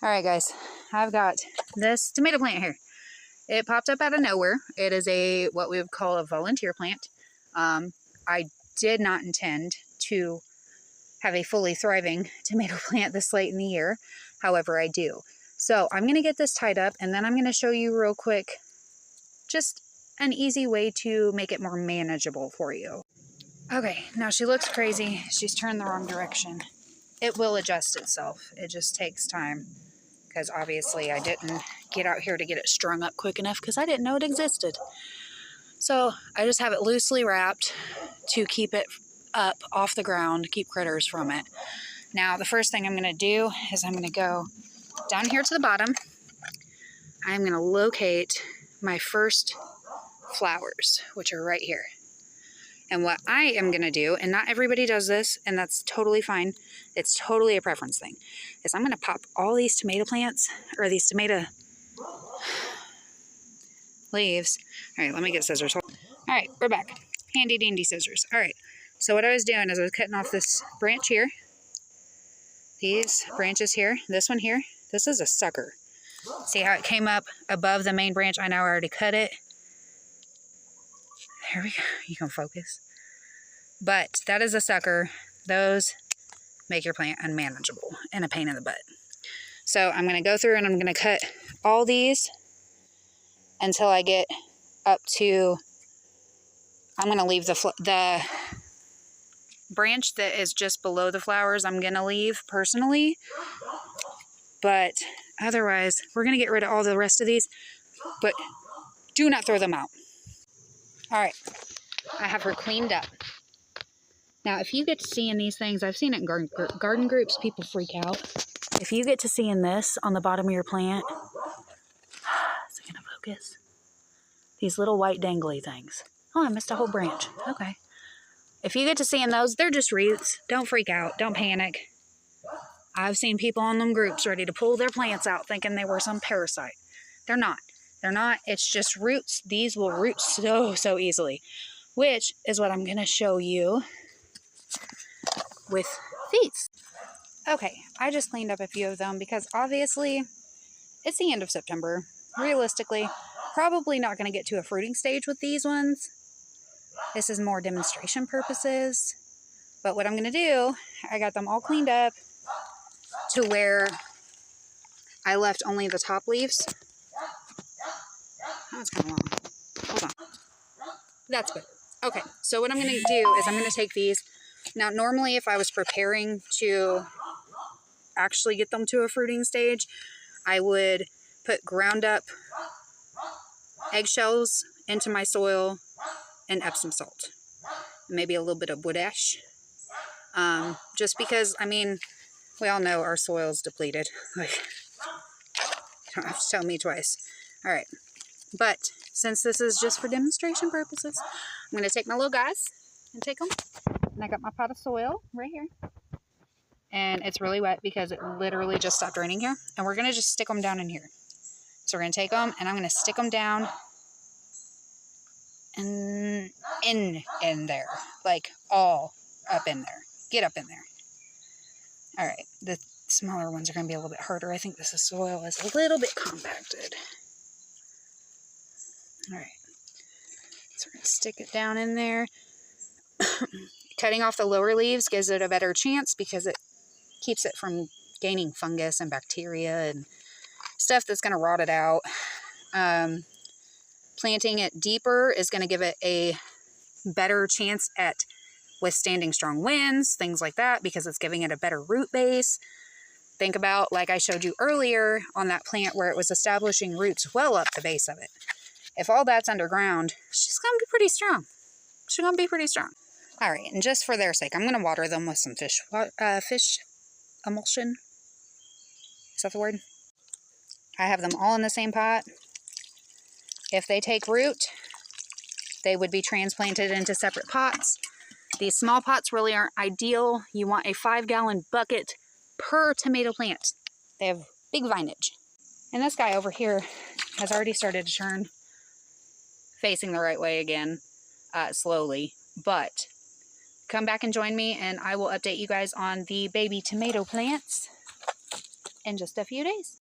All right, guys, I've got this tomato plant here. It popped up out of nowhere. It is what we would call a volunteer plant. I did not intend to have a fully thriving tomato plant this late in the year. However, I do. So I'm going to get this tied up, and then I'm going to show you real quick just an easy way to make it more manageable for you. Okay, now she looks crazy. She's turned the wrong direction. It will adjust itself. It just takes time, because obviously I didn't get out here to get it strung up quick enough because I didn't know it existed. So I just have it loosely wrapped to keep it up off the ground, keep critters from it. Now the first thing I'm going to do is I'm going to go down here to the bottom. I'm going to locate my first flowers, which are right here. And what I am going to do, and not everybody does this, and that's totally fine, it's totally a preference thing, is I'm going to pop all these tomato plants, or these tomato leaves. All right, let me get scissors. All right, we're back. Handy dandy scissors. All right, so what I was doing is I was cutting off this branch here, these branches here, this one here. This is a sucker. See how it came up above the main branch? I know I already cut it. There we go. You can focus. But that is a sucker. Those make your plant unmanageable and a pain in the butt. So I'm going to go through and I'm going to cut all these until I get up to, I'm going to leave the branch that is just below the flowers. I'm going to leave personally. But otherwise, we're going to get rid of all the rest of these. But do not throw them out. All right, I have her cleaned up. Now, if you get to seeing these things, I've seen it in garden groups, people freak out. If you get to seeing this on the bottom of your plant, is it gonna focus? These little white dangly things. Oh, I missed a whole branch. Okay. If you get to seeing those, they're just roots. Don't freak out. Don't panic. I've seen people on them groups ready to pull their plants out thinking they were some parasite. They're not. They're not. It's just roots. These will root so easily, which is what I'm going to show you with these. Okay, I just cleaned up a few of them because obviously it's the end of September. Realistically, probably not going to get to a fruiting stage with these ones. This is more demonstration purposes. But what I'm going to do, I got them all cleaned up to where I left only the top leaves. Oh, it's kind of long. Hold on. That's good. Okay, so what I'm going to do is I'm going to take these. Now, normally if I was preparing to actually get them to a fruiting stage, I would put ground up eggshells into my soil and Epsom salt. Maybe a little bit of wood ash. Just because, I mean, we all know our soil's depleted. Like, you don't have to tell me twice. All right. But since this is just for demonstration purposes, I'm going to take my little guys and take them. And I got my pot of soil right here. And it's really wet because it literally just stopped raining here. And we're going to just stick them down in here. So we're going to take them and I'm going to stick them down and in there. Like all up in there. Get up in there. All right. The smaller ones are going to be a little bit harder. I think this soil is a little bit compacted. All right, so we're going to stick it down in there. Cutting off the lower leaves gives it a better chance because it keeps it from gaining fungus and bacteria and stuff that's going to rot it out. Planting it deeper is going to give it a better chance at withstanding strong winds, things like that, because it's giving it a better root base. Think about, like I showed you earlier on that plant where it was establishing roots well up the base of it. If all that's underground, she's going to be pretty strong. She's going to be pretty strong. All right, and just for their sake, I'm going to water them with some fish emulsion. Is that the word? I have them all in the same pot. If they take root, they would be transplanted into separate pots. These small pots really aren't ideal. You want a 5-gallon bucket per tomato plant. They have big vinage. And this guy over here has already started to turn, facing the right way again, slowly. But come back and join me and I will update you guys on the baby tomato plants. in just a few days.